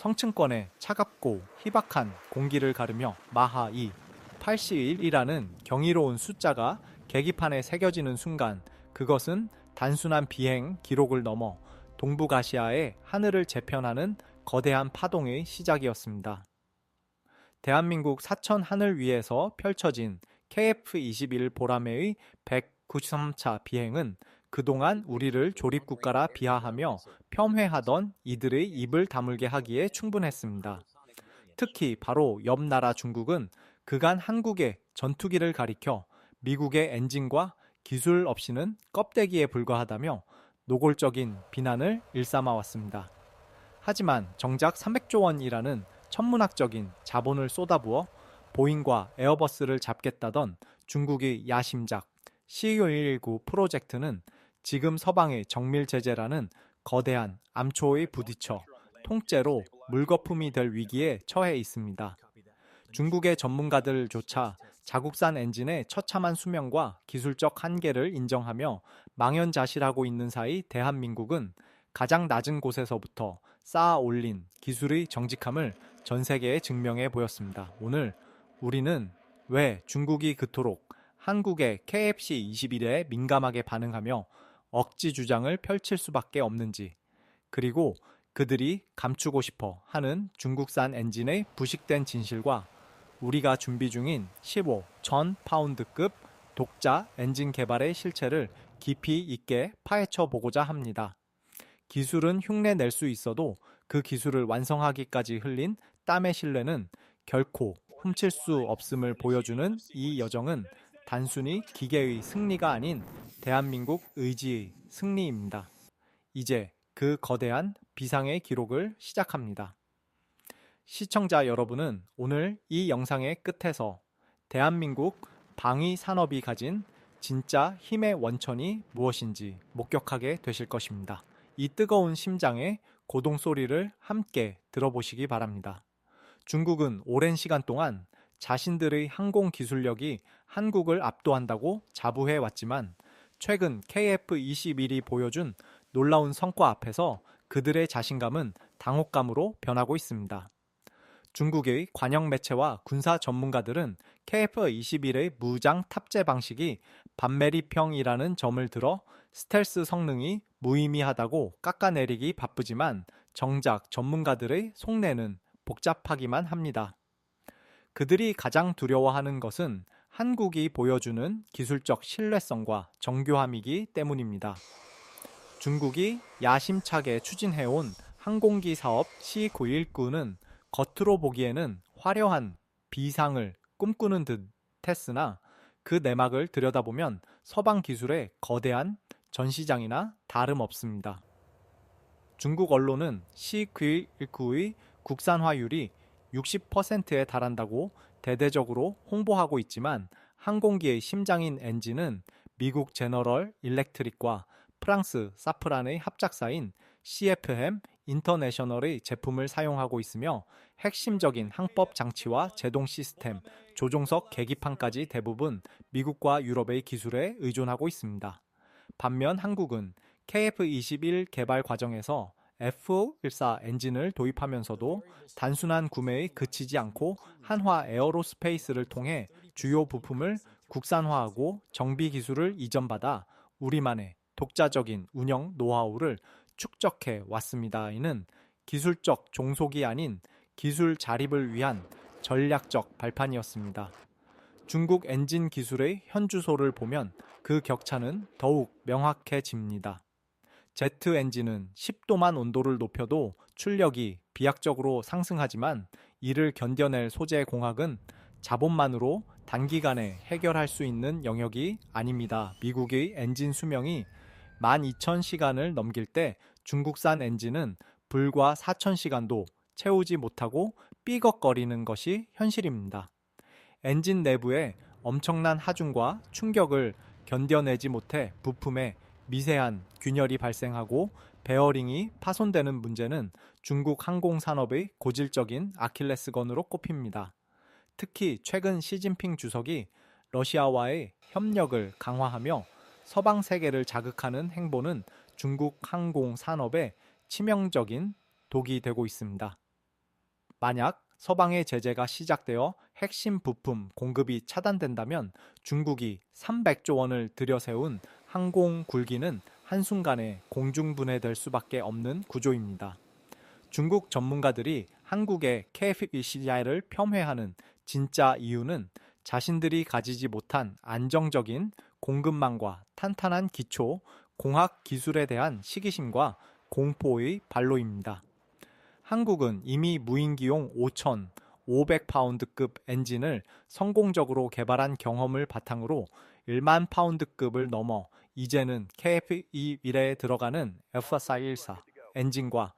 성층권에 차갑고 희박한 공기를 가르며 마하 2, 81이라는 경이로운 숫자가 계기판에 새겨지는 순간 그것은 단순한 비행 기록을 넘어 동북아시아의 하늘을 재편하는 거대한 파동의 시작이었습니다. 대한민국 사천 하늘 위에서 펼쳐진 KF-21 보라매의 193차 비행은 그동안 우리를 조립국가라 비하하며 폄훼하던 이들의 입을 다물게 하기에 충분했습니다. 특히 바로 옆 나라 중국은 그간 한국의 전투기를 가리켜 미국의 엔진과 기술 없이는 껍데기에 불과하다며 노골적인 비난을 일삼아왔습니다. 하지만 정작 300조 원이라는 천문학적인 자본을 쏟아부어 보잉과 에어버스를 잡겠다던 중국의 야심작 C-119 프로젝트는 지금 서방의 정밀 제재라는 거대한 암초에 부딪혀 통째로 물거품이 될 위기에 처해 있습니다. 중국의 전문가들조차 자국산 엔진의 처참한 수명과 기술적 한계를 인정하며 망연자실하고 있는 사이 대한민국은 가장 낮은 곳에서부터 쌓아 올린 기술의 정직함을 전 세계에 증명해 보였습니다. 오늘 우리는 왜 중국이 그토록 한국의 KFC-21에 민감하게 반응하며 억지 주장을 펼칠 수밖에 없는지, 그리고 그들이 감추고 싶어 하는 중국산 엔진의 부식된 진실과 우리가 준비 중인 15,000파운드급 독자 엔진 개발의 실체를 깊이 있게 파헤쳐 보고자 합니다. 기술은 흉내 낼 수 있어도 그 기술을 완성하기까지 흘린 땀의 신뢰는 결코 훔칠 수 없음을 보여주는 이 여정은 단순히 기계의 승리가 아닌 대한민국 의지의 승리입니다. 이제 그 거대한 비상의 기록을 시작합니다. 시청자 여러분은 오늘 이 영상의 끝에서 대한민국 방위 산업이 가진 진짜 힘의 원천이 무엇인지 목격하게 되실 것입니다. 이 뜨거운 심장의 고동 소리를 함께 들어보시기 바랍니다. 중국은 오랜 시간 동안 자신들의 항공 기술력이 한국을 압도한다고 자부해 왔지만 최근 KF-21이 보여준 놀라운 성과 앞에서 그들의 자신감은 당혹감으로 변하고 있습니다. 중국의 관영 매체와 군사 전문가들은 KF-21의 무장 탑재 방식이 반메리평이라는 점을 들어 스텔스 성능이 무의미하다고 깎아내리기 바쁘지만 정작 전문가들의 속내는 복잡하기만 합니다. 그들이 가장 두려워하는 것은 한국이 보여주는 기술적 신뢰성과 정교함이기 때문입니다. 중국이 야심차게 추진해온 항공기 사업 C919는 겉으로 보기에는 화려한 비상을 꿈꾸는 듯 했으나 그 내막을 들여다보면 서방 기술의 거대한 전시장이나 다름없습니다. 중국 언론은 C919의 국산화율이 60%에 달한다고 대대적으로 홍보하고 있지만 항공기의 심장인 엔진은 미국 제너럴 일렉트릭과 프랑스 사프란의 합작사인 CFM 인터내셔널의 제품을 사용하고 있으며 핵심적인 항법 장치와 제동 시스템, 조종석 계기판까지 대부분 미국과 유럽의 기술에 의존하고 있습니다. 반면 한국은 KF-21 개발 과정에서 F-14 엔진을 도입하면서도 단순한 구매에 그치지 않고 한화 에어로스페이스를 통해 주요 부품을 국산화하고 정비 기술을 이전받아 우리만의 독자적인 운영 노하우를 축적해 왔습니다. 이는 기술적 종속이 아닌 기술 자립을 위한 전략적 발판이었습니다. 중국 엔진 기술의 현주소를 보면 그 격차는 더욱 명확해집니다. 제트 엔진은 10도만 온도를 높여도 출력이 비약적으로 상승하지만 이를 견뎌낼 소재 공학은 자본만으로 단기간에 해결할 수 있는 영역이 아닙니다. 미국의 엔진 수명이 12,000시간을 넘길 때 중국산 엔진은 불과 4,000시간도 채우지 못하고 삐걱거리는 것이 현실입니다. 엔진 내부에 엄청난 하중과 충격을 견뎌내지 못해 부품에 미세한 균열이 발생하고 베어링이 파손되는 문제는 중국 항공산업의 고질적인 아킬레스건으로 꼽힙니다. 특히 최근 시진핑 주석이 러시아와의 협력을 강화하며 서방 세계를 자극하는 행보는 중국 항공산업에 치명적인 독이 되고 있습니다. 만약 서방의 제재가 시작되어 핵심 부품 공급이 차단된다면 중국이 300조 원을 들여세운 항공 굴기는 한순간에 공중분해될 수밖에 없는 구조입니다. 중국 전문가들이 한국의 KF-24를 폄훼하는 진짜 이유는 자신들이 가지지 못한 안정적인 공급망과 탄탄한 기초, 공학 기술에 대한 시기심과 공포의 발로입니다. 한국은 이미 무인기용 5,500파운드급 엔진을 성공적으로 개발한 경험을 바탕으로 1만 파운드급을 넘어 이제는 KF-21에 들어가는 F414 엔진과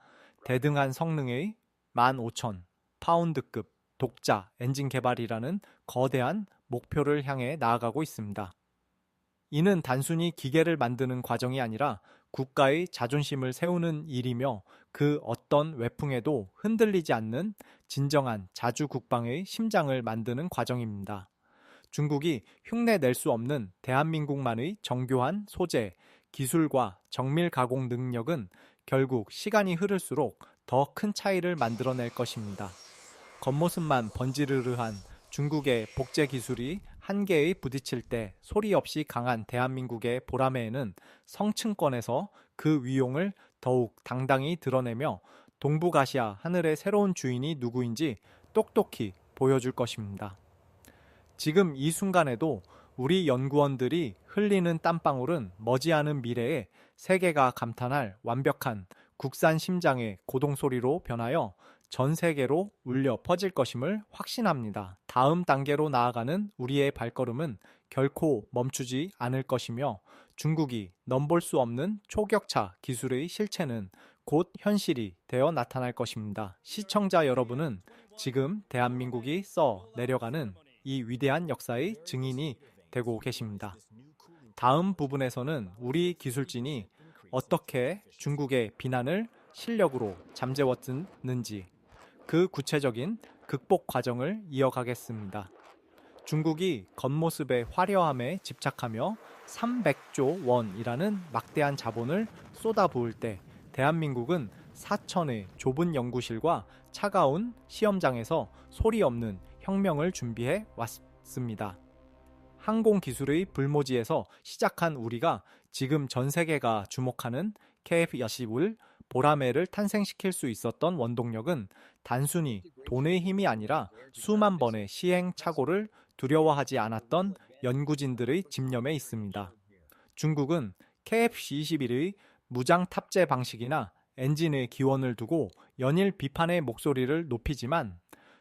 대등한 성능의 15,000파운드급 독자 엔진 개발이라는 거대한 목표를 향해 나아가고 있습니다. 이는 단순히 기계를 만드는 과정이 아니라 국가의 자존심을 세우는 일이며 그 어떤 외풍에도 흔들리지 않는 진정한 자주국방의 심장을 만드는 과정입니다. 중국이 흉내 낼 수 없는 대한민국만의 정교한 소재, 기술과 정밀 가공 능력은 결국 시간이 흐를수록 더 큰 차이를 만들어낼 것입니다. 겉모습만 번지르르한 중국의 복제 기술이 한계에 부딪힐 때 소리 없이 강한 대한민국의 보라매에는 성층권에서 그 위용을 더욱 당당히 드러내며 동북아시아 하늘의 새로운 주인이 누구인지 똑똑히 보여줄 것입니다. 지금 이 순간에도 우리 연구원들이 흘리는 땀방울은 머지않은 미래에 세계가 감탄할 완벽한 국산 심장의 고동소리로 변하여 전 세계로 울려 퍼질 것임을 확신합니다. 다음 단계로 나아가는 우리의 발걸음은 결코 멈추지 않을 것이며 중국이 넘볼 수 없는 초격차 기술의 실체는 곧 현실이 되어 나타날 것입니다. 시청자 여러분은 지금 대한민국이 써 내려가는 이 위대한 역사의 증인이 되고 계십니다. 다음 부분에서는 우리 기술진이 어떻게 중국의 비난을 실력으로 잠재웠는지 그 구체적인 극복 과정을 이어가겠습니다. 중국이 겉모습의 화려함에 집착하며 300조 원이라는 막대한 자본을 쏟아부을 때 대한민국은 4천의 좁은 연구실과 차가운 시험장에서 소리 없는 혁명을 준비해 왔습니다. 항공기술의 불모지에서 시작한 우리가 지금 전 세계가 주목하는 KF-21 보라매를 탄생시킬 수 있었던 원동력은 단순히 돈의 힘이 아니라 수만 번의 시행착오를 두려워하지 않았던 연구진들의 집념에 있습니다. 중국은 KF-21의 무장 탑재 방식이나 엔진의 기원을 두고 연일 비판의 목소리를 높이지만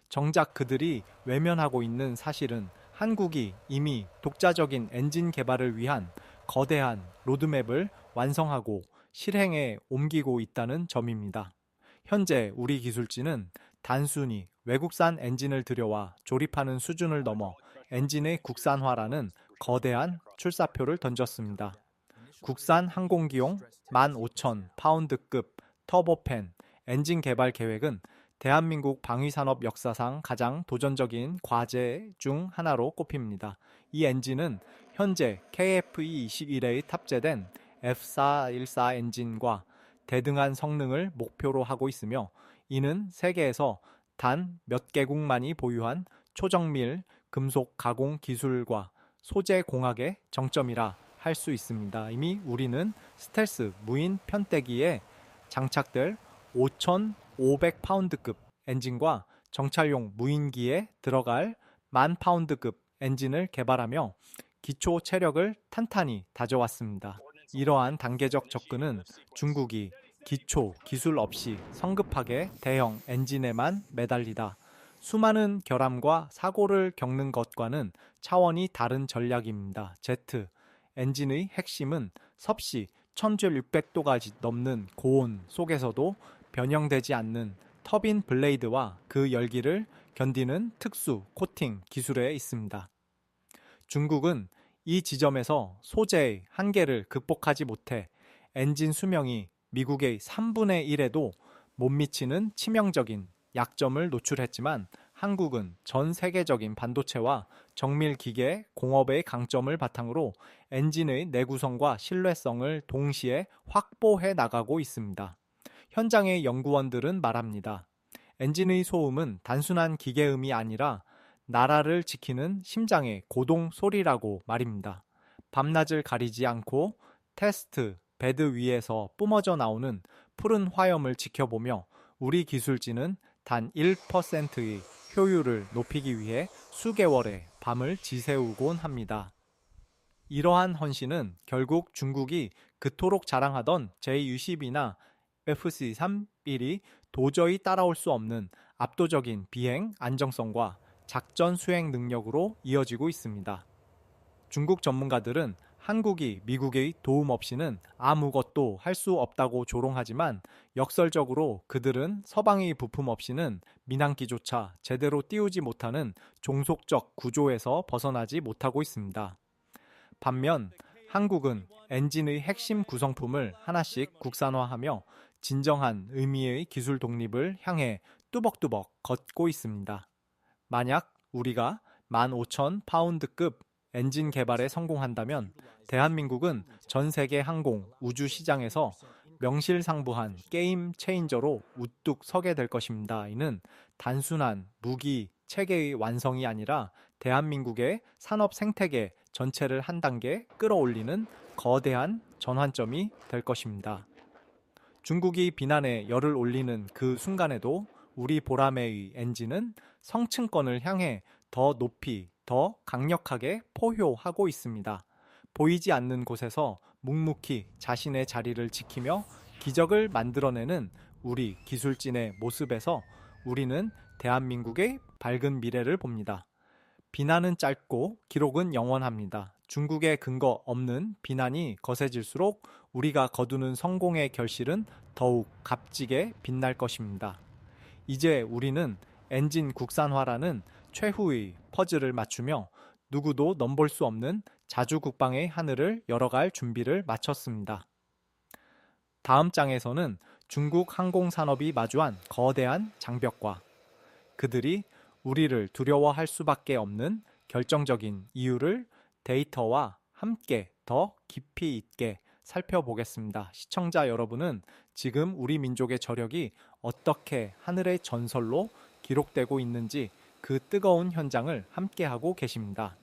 정작 그들이 외면하고 있는 사실은 한국이 이미 독자적인 엔진 개발을 위한 거대한 로드맵을 완성하고 실행에 옮기고 있다는 점입니다. 현재 우리 기술진은 단순히 외국산 엔진을 들여와 조립하는 수준을 넘어 엔진의 국산화라는 거대한 출사표를 던졌습니다. 국산 항공기용 15,000파운드급 터보팬 엔진 개발 계획은 대한민국 방위산업 역사상 가장 도전적인 과제 중 하나로 꼽힙니다. 이 엔진은 현재 KF-21에 탑재된 F414 엔진과 대등한 성능을 목표로 하고 있으며 이는 세계에서 단 몇 개국만이 보유한 초정밀 금속 가공 기술과 소재 공학의 정점이라 할 수 있습니다. 이미 우리는 스텔스 무인 편대기에 장착될 5,500파운드급 엔진과 정찰용 무인기에 들어갈 10,000파운드급 엔진을 개발하며 기초 체력을 탄탄히 다져왔습니다. 이러한 단계적 접근은 중국이 기초 기술 없이 성급하게 대형 엔진에만 매달리다 수많은 결함과 사고를 겪는 것과는 차원이 다른 전략입니다. Z 엔진의 핵심은 섭씨 1600도가 넘는 고온 속에서도 변형되지 않는 터빈 블레이드와 그 열기를 견디는 특수 코팅 기술에 있습니다. 중국은 이 지점에서 소재의 한계를 극복하지 못해 엔진 수명이 미국의 3분의 1에도 못 미치는 치명적인 약점을 노출했지만 한국은 전 세계적인 반도체와 정밀 기계 공업의 강점을 바탕으로 엔진의 내구성과 신뢰성을 동시에 확보해 나가고 있습니다. 현장의 연구원들은 말합니다. 엔진의 소음은 단순한 기계음이 아니라 나라를 지키는 심장의 고동 소리라고 말입니다. 밤낮을 가리지 않고 테스트 베드 위에서 뿜어져 나오는 푸른 화염을 지켜보며 우리 기술진은 단 1%의 효율을 높이기 위해 수개월의 밤을 지새우곤 합니다. 이러한 헌신은 결국 중국이 그토록 자랑하던 J-60이나 FC-31이 도저히 따라올 수 없는 압도적인 비행 안정성과 작전 수행 능력으로 이어지고 있습니다. 중국 전문가들은 한국이 미국의 도움 없이는 아무것도 할 수 없다고 조롱하지만 역설적으로 그들은 서방의 부품 없이는 민항기조차 제대로 띄우지 못하는 종속적 구조에서 벗어나지 못하고 있습니다. 반면 한국은 엔진의 핵심 구성품을 하나씩 국산화하며 진정한 의미의 기술 독립을 향해 뚜벅뚜벅 걷고 있습니다. 만약 우리가 15,000파운드급 엔진 개발에 성공한다면 대한민국은 전 세계 항공 우주 시장에서 명실상부한 게임 체인저로 우뚝 서게 될 것입니다. 이는 단순한 무기 체계의 완성이 아니라 대한민국의 산업 생태계 전체를 한 단계 끌어올리는 거대한 전환점이 될 것입니다. 중국이 비난에 열을 올리는 그 순간에도 우리 보라매의 엔진은 성층권을 향해 더 높이, 더 강력하게 포효하고 있습니다. 보이지 않는 곳에서 묵묵히 자신의 자리를 지키며 기적을 만들어내는 우리 기술진의 모습에서 우리는 대한민국의 밝은 미래를 봅니다. 비난은 짧고 기록은 영원합니다. 중국의 근거 없는 비난이 거세질수록 우리가 거두는 성공의 결실은 더욱 값지게 빛날 것입니다. 이제 우리는 엔진 국산화라는 최후의 퍼즐을 맞추며 누구도 넘볼 수 없는 자주국방의 하늘을 열어갈 준비를 마쳤습니다. 다음 장에서는 중국 항공산업이 마주한 거대한 장벽과 그들이 우리를 두려워할 수밖에 없는 결정적인 이유를 데이터와 함께 더 깊이 있게 살펴보겠습니다. 시청자 여러분은 지금 우리 민족의 저력이 어떻게 하늘의 전설로 기록되고 있는지 그 뜨거운 현장을 함께하고 계십니다.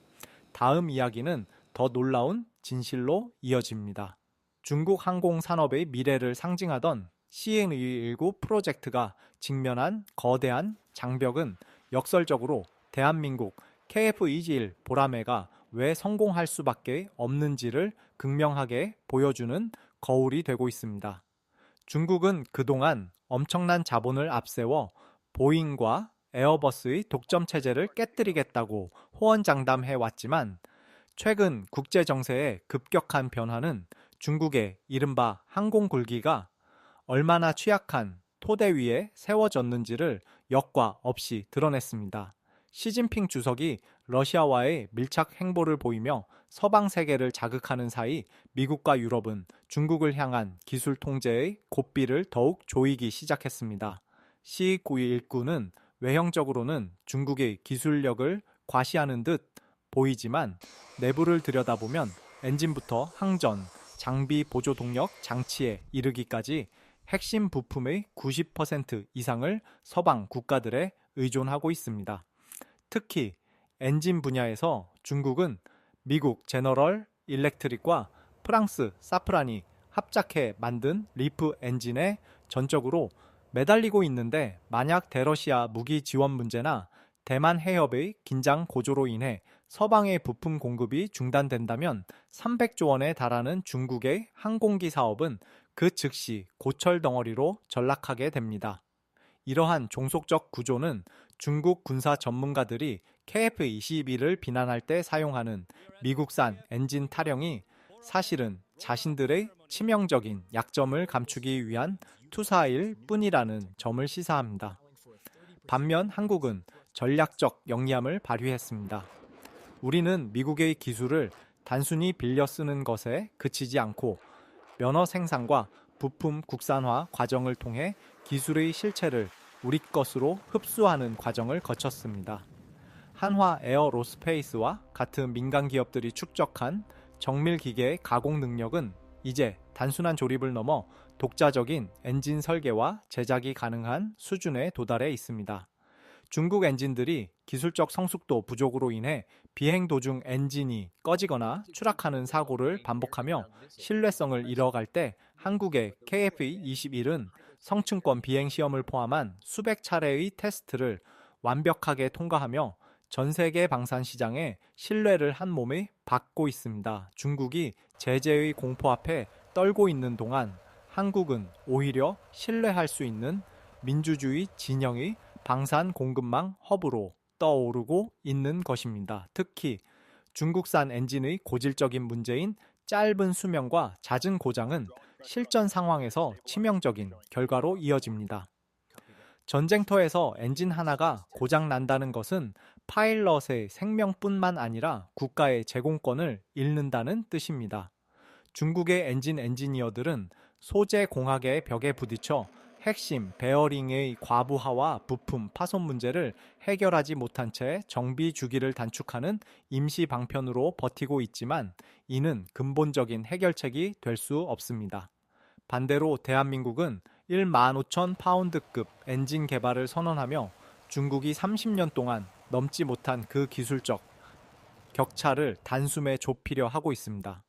다음 이야기는 더 놀라운 진실로 이어집니다. 중국 항공산업의 미래를 상징하던 CNE19 프로젝트가 직면한 거대한 장벽은 역설적으로 대한민국 KF-21 보라매가 왜 성공할 수밖에 없는지를 극명하게 보여주는 거울이 되고 있습니다. 중국은 그동안 엄청난 자본을 앞세워 보잉과 에어버스의 독점 체제를 깨뜨리겠다고 호언장담해왔지만 최근 국제 정세의 급격한 변화는 중국의 이른바 항공굴기가 얼마나 취약한 토대 위에 세워졌는지를 역과 없이 드러냈습니다. 시진핑 주석이 러시아와의 밀착 행보를 보이며 서방 세계를 자극하는 사이 미국과 유럽은 중국을 향한 기술 통제의 고삐를 더욱 조이기 시작했습니다. C919는 외형적으로는 중국의 기술력을 과시하는 듯 보이지만 내부를 들여다보면 엔진부터 항전, 장비 보조 동력 장치에 이르기까지 핵심 부품의 90% 이상을 서방 국가들에 의존하고 있습니다. 특히 엔진 분야에서 중국은 미국 제너럴 일렉트릭과 프랑스 사프란이 합작해 만든 리프 엔진에 전적으로 매달리고 있는데 만약 대러시아 무기 지원 문제나 대만 해협의 긴장 고조로 인해 서방의 부품 공급이 중단된다면 300조 원에 달하는 중국의 항공기 사업은 그 즉시 고철 덩어리로 전락하게 됩니다. 이러한 종속적 구조는 중국 군사 전문가들이 KF-21을 비난할 때 사용하는 미국산 엔진 타령이 사실은 자신들의 치명적인 약점을 감추기 위한 투사일 뿐이라는 점을 시사합니다. 반면 한국은 전략적 영리함을 발휘했습니다. 우리는 미국의 기술을 단순히 빌려 쓰는 것에 그치지 않고 면허 생산과 부품 국산화 과정을 통해 기술의 실체를 우리 것으로 흡수하는 과정을 거쳤습니다. 한화 에어로스페이스와 같은 민간 기업들이 축적한 정밀 기계의 가공 능력은 이제 단순한 조립을 넘어 독자적인 엔진 설계와 제작이 가능한 수준에 도달해 있습니다. 중국 엔진들이 기술적 성숙도 부족으로 인해 비행 도중 엔진이 꺼지거나 추락하는 사고를 반복하며 신뢰성을 잃어갈 때 한국의 KF-21은 성층권 비행 시험을 포함한 수백 차례의 테스트를 완벽하게 통과하며 전 세계 방산 시장에 신뢰를 한 몸에 받고 있습니다. 중국이 제재의 공포 앞에 떨고 있는 동안 한국은 오히려 신뢰할 수 있는 민주주의 진영의 방산 공급망 허브로 떠오르고 있는 것입니다. 특히 중국산 엔진의 고질적인 문제인 짧은 수명과 잦은 고장은 실전 상황에서 치명적인 결과로 이어집니다. 전쟁터에서 엔진 하나가 고장 난다는 것은 파일럿의 생명뿐만 아니라 국가의 제공권을 잃는다는 뜻입니다. 중국의 엔지니어들은 소재 공학의 벽에 부딪혀 핵심 베어링의 과부하와 부품 파손 문제를 해결하지 못한 채 정비 주기를 단축하는 임시 방편으로 버티고 있지만 이는 근본적인 해결책이 될 수 없습니다. 반대로 대한민국은 15,000파운드급 엔진 개발을 선언하며 중국이 30년 동안 넘지 못한 그 기술적 격차를 단숨에 좁히려 하고 있습니다.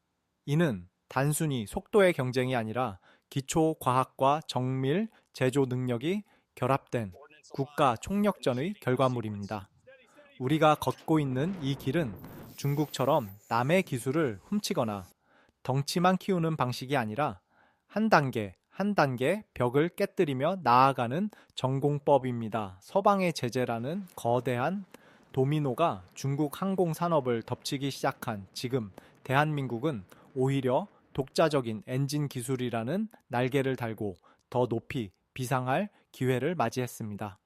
이는 단순히 속도의 경쟁이 아니라 기초 과학과 정밀 제조 능력이 결합된 국가 총력전의 결과물입니다. 우리가 걷고 있는 이 길은 중국처럼 남의 기술을 훔치거나 덩치만 키우는 방식이 아니라 한 단계 한 단계 벽을 깨뜨리며 나아가는 전공법입니다. 서방의 제재라는 거대한 도미노가 중국 항공 산업을 덮치기 시작한 지금 대한민국은 오히려 독자적인 엔진 기술이라는 날개를 달고 더 높이 비상할 기회를 맞이했습니다.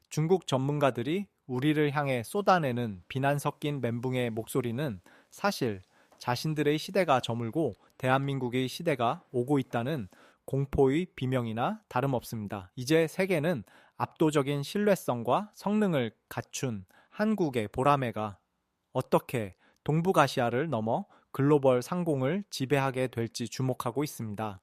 중국 전문가들이 우리를 향해 쏟아내는 비난 섞인 멘붕의 목소리는 사실 자신들의 시대가 저물고 대한민국의 시대가 오고 있다는 공포의 비명이나 다름없습니다. 이제 세계는 압도적인 신뢰성과 성능을 갖춘 한국의 보라매가 어떻게 동북아시아를 넘어 글로벌 상공을 지배하게 될지 주목하고 있습니다.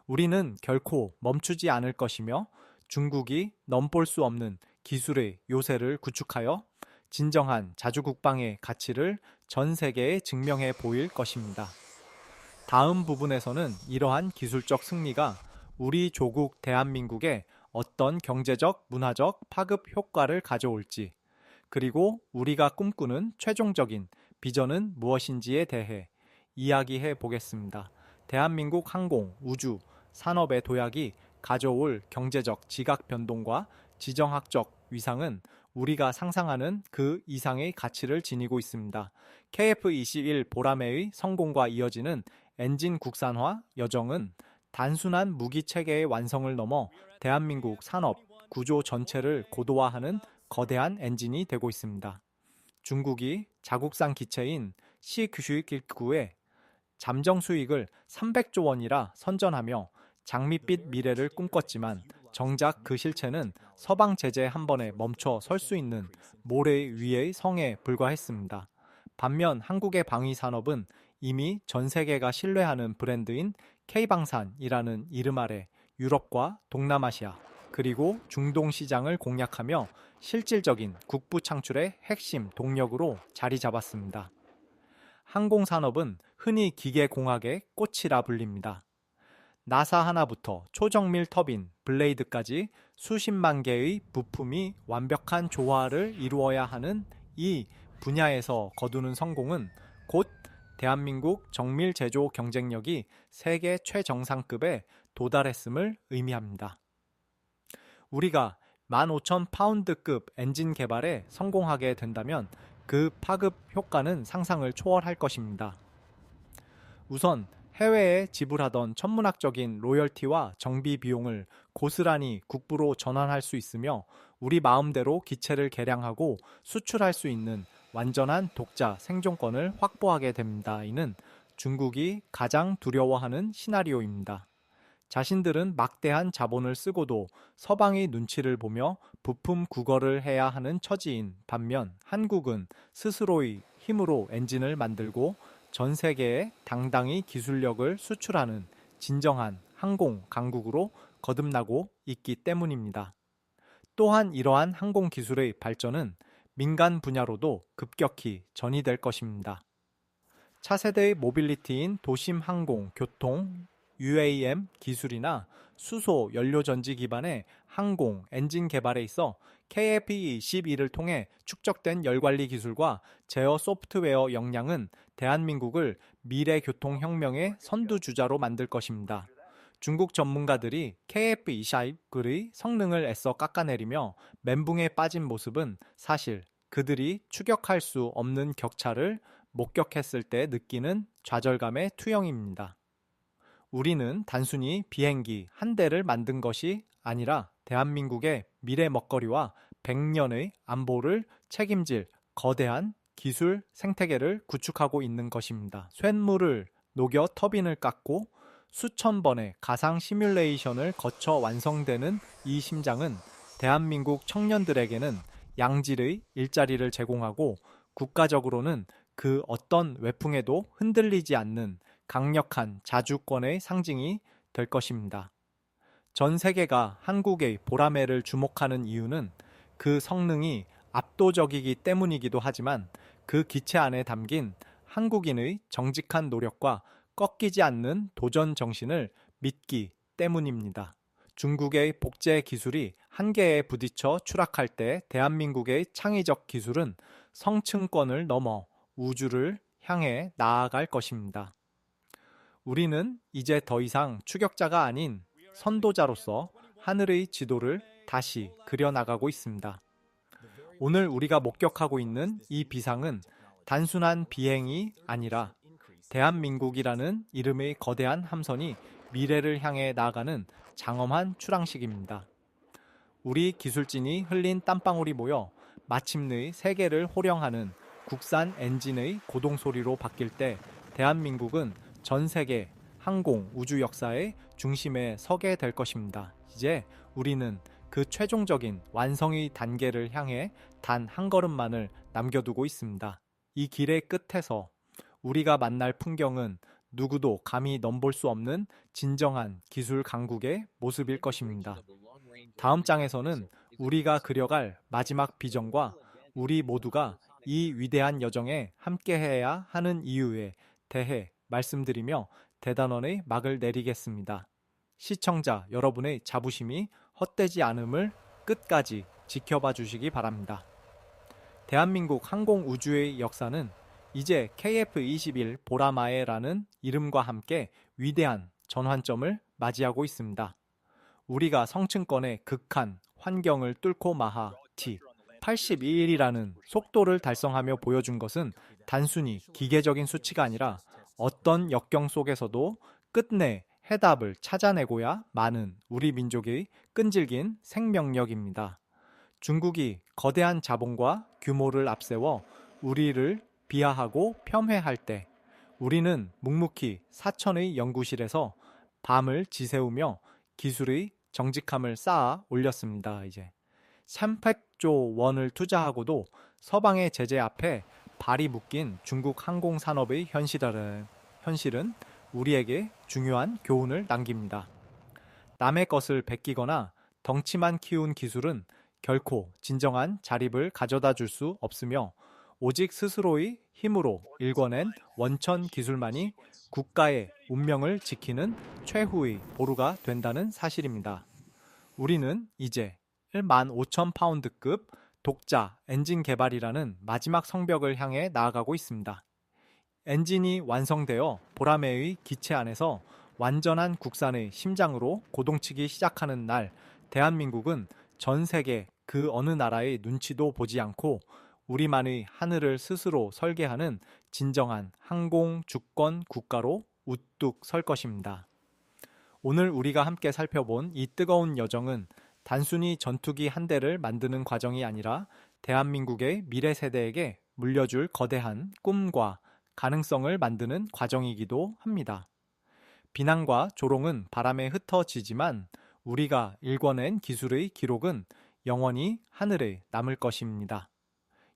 우리는 결코 멈추지 않을 것이며 중국이 넘볼 수 없는 기술의 요새를 구축하여 진정한 자주국방의 가치를 전 세계에 증명해 보일 것입니다. 다음 부분에서는 이러한 기술적 승리가 우리 조국 대한민국에 어떤 경제적, 문화적 파급 효과를 가져올지, 그리고 우리가 꿈꾸는 최종적인 비전은 무엇인지에 대해 이야기해 보겠습니다. 대한민국 항공, 우주, 산업의 도약이 가져올 경제적 지각 변동과 지정학적 위상은 우리가 상상하는 그 이상의 가치를 지니고 있습니다. KF-21 보라매의 성공과 이어지는 엔진 국산화 여정은 단순한 무기 체계의 완성을 넘어 대한민국 산업 구조 전체를 고도화하는 거대한 엔진이 되고 있습니다. 중국이 자국산 기체인 C-99의 잠정 수익을 300조 원이라 선전하며 장밋빛 미래를 꿈꿨지만 정작 그 실체는 서방 제재 한 번에 멈춰 설 수 있는 모래 위의 성에 불과했습니다. 반면 한국의 방위 산업은 이미 전 세계가 신뢰하는 브랜드인 K방산이라는 이름 아래 유럽과 동남아시아 그리고 중동 시장을 공략하며 실질적인 국부 창출의 핵심 동력으로 자리 잡았습니다. 항공산업은 흔히 기계공학의 꽃이라 불립니다. 나사 하나부터 초정밀 터빈, 블레이드까지 수십만 개의 부품이 완벽한 조화를 이루어야 하는 이 분야에서 거두는 성공은 곧 대한민국 정밀 제조 경쟁력이 세계 최정상급에 도달했음을 의미합니다. 우리가 15,000파운드급 엔진 개발에 성공하게 된다면 그 파급 효과는 상상을 초월할 것입니다. 우선 해외에 지불하던 천문학적인 로열티와 정비 비용을 고스란히 국부로 전환할 수 있으며 우리 마음대로 기체를 개량하고 수출할 수 있는 완전한 독자 생존권을 확보하게 됩니다. 이는 중국이 가장 두려워하는 시나리오입니다. 자신들은 막대한 자본을 쓰고도 서방의 눈치를 보며 부품 구걸을 해야 하는 처지인 반면 한국은 스스로의 힘으로 엔진을 만들고 전 세계에 당당히 기술력을 수출하는 진정한 항공 강국으로 거듭나고 있기 때문입니다. 또한 이러한 항공 기술의 발전은 민간 분야로도 급격히 전이될 것입니다. 차세대의 모빌리티인 도심 항공, 교통, UAM 기술이나 수소 연료 전지 기반의 항공, 엔진 개발에 있어 KF-21을 통해 축적된 열관리 기술과 제어 소프트웨어 역량은 대한민국을 미래 교통혁명의 선두주자로 만들 것입니다. 중국 전문가들이 KF-21의 성능을 애써 깎아내리며 멘붕에 빠진 모습은 사실 그들이 추격할 수 없는 격차를 목격했을 때 느끼는 좌절감의 투영입니다. 우리는 단순히 비행기 한 대를 만든 것이 아니라 대한민국의 미래 먹거리와 100년의 안보를 책임질 거대한 기술 생태계를 구축하고 있는 것입니다. 쇳물을 녹여 터빈을 깎고 수천 번의 가상 시뮬레이션을 거쳐 완성되는 이 심장은 대한민국 청년들에게는 양질의 일자리를 제공하고 국가적으로는 그 어떤 외풍에도 흔들리지 않는 강력한 자주권의 상징이 될 것입니다. 전 세계가 한국의 보라매를 주목하는 이유는 그 성능이 압도적이기 때문이기도 하지만 그 기체 안에 담긴 한국인의 정직한 노력과 꺾이지 않는 도전 정신을 믿기 때문입니다. 중국의 복제 기술이 한계에 부딪혀 추락할 때 대한민국의 창의적 기술은 성층권을 넘어 우주를 향해 나아갈 것입니다. 우리는 이제 더 이상 추격자가 아닌 선도자로서 하늘의 지도를 다시 그려나가고 있습니다. 오늘 우리가 목격하고 있는 이 비상은 단순한 비행이 아니라 대한민국이라는 이름의 거대한 함선이 미래를 향해 나아가는 장엄한 출항식입니다. 우리 기술진이 흘린 땀방울이 모여 마침내 세계를 호령하는 국산 엔진의 고동소리로 바뀔 때 대한민국은 전 세계 항공 우주 역사의 중심에 서게 될 것입니다. 이제 우리는 그 최종적인 완성의 단계를 향해 단 한 걸음만을 남겨두고 있습니다. 이 길의 끝에서 우리가 만날 풍경은 누구도 감히 넘볼 수 없는 진정한 기술 강국의 모습일 것입니다. 다음 장에서는 우리가 그려갈 마지막 비전과 우리 모두가 이 위대한 여정에 함께해야 하는 이유에 대해 말씀드리며 대단원의 막을 내리겠습니다. 시청자 여러분의 자부심이 헛되지 않음을 끝까지 지켜봐 주시기 바랍니다. 대한민국 항공우주의 역사는 이제 KF-21 보라마에라는 이름과 함께 위대한 전환점을 맞이하고 있습니다. 우리가 성층권의 극한 환경을 뚫고 마하 T 82일이라는 속도를 달성하며 보여준 것은 단순히 기계적인 수치가 아니라 어떤 역경 속에서도 끝내 해답을 찾아내고야 마는 우리 민족의 끈질긴 생명력입니다. 중국이 거대한 자본과 규모를 앞세워 우리를 비하하고 폄훼할 때 우리는 묵묵히 사천의 연구실에서 밤을 지새우며 기술의 정직함을 쌓아 올렸습니다. 이제 300조 원을 투자하고도 서방의 제재 앞에 발이 묶인 중국 항공산업의 현실은 우리에게 중요한 교훈을 남깁니다. 남의 것을 베끼거나 덩치만 키운 기술은 결코 진정한 자립을 가져다 줄 수 없으며 오직 스스로의 힘으로 일궈낸 원천 기술만이 국가의 운명을 지키는 최후의 보루가 된다는 사실입니다. 우리는 이제 15,000파운드급 독자 엔진 개발이라는 마지막 성벽을 향해 나아가고 있습니다. 엔진이 완성되어 보라매의 기체 안에서 완전한 국산의 심장으로 고동치기 시작하는 날, 대한민국은 전 세계 그 어느 나라의 눈치도 보지 않고 우리만의 하늘을 스스로 설계하는 진정한 항공 주권 국가로 우뚝 설 것입니다. 오늘 우리가 함께 살펴본 이 뜨거운 여정은 단순히 전투기 한 대를 만드는 과정이 아니라 대한민국의 미래 세대에게 물려줄 거대한 꿈과 가능성을 만드는 과정이기도 합니다. 비난과 조롱은 바람에 흩어지지만 우리가 일궈낸 기술의 기록은 영원히 하늘에 남을 것입니다.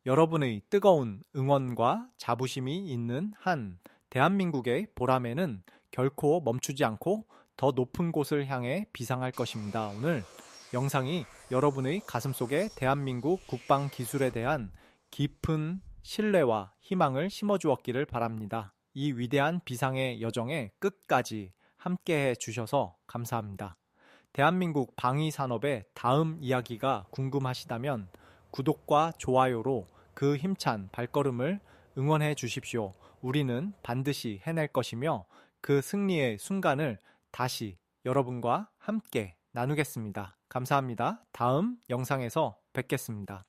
여러분의 뜨거운 응원과 자부심이 있는 한 대한민국의 보람에는 결코 멈추지 않고 더 높은 곳을 향해 비상할 것입니다. 오늘 영상이 여러분의 가슴속에 대한민국 국방 기술에 대한 깊은 신뢰와 희망을 심어주었기를 바랍니다. 이 위대한 비상의 여정에 끝까지 함께해 주셔서 감사합니다. 대한민국 방위 산업의 다음 이야기가 궁금하시다면 구독과 좋아요로 그 힘찬 발걸음을 응원해 주십시오. 우리는 반드시 해낼 것이며 그 승리의 순간을 다시 여러분과 함께 나누겠습니다. 감사합니다. 다음 영상에서 뵙겠습니다.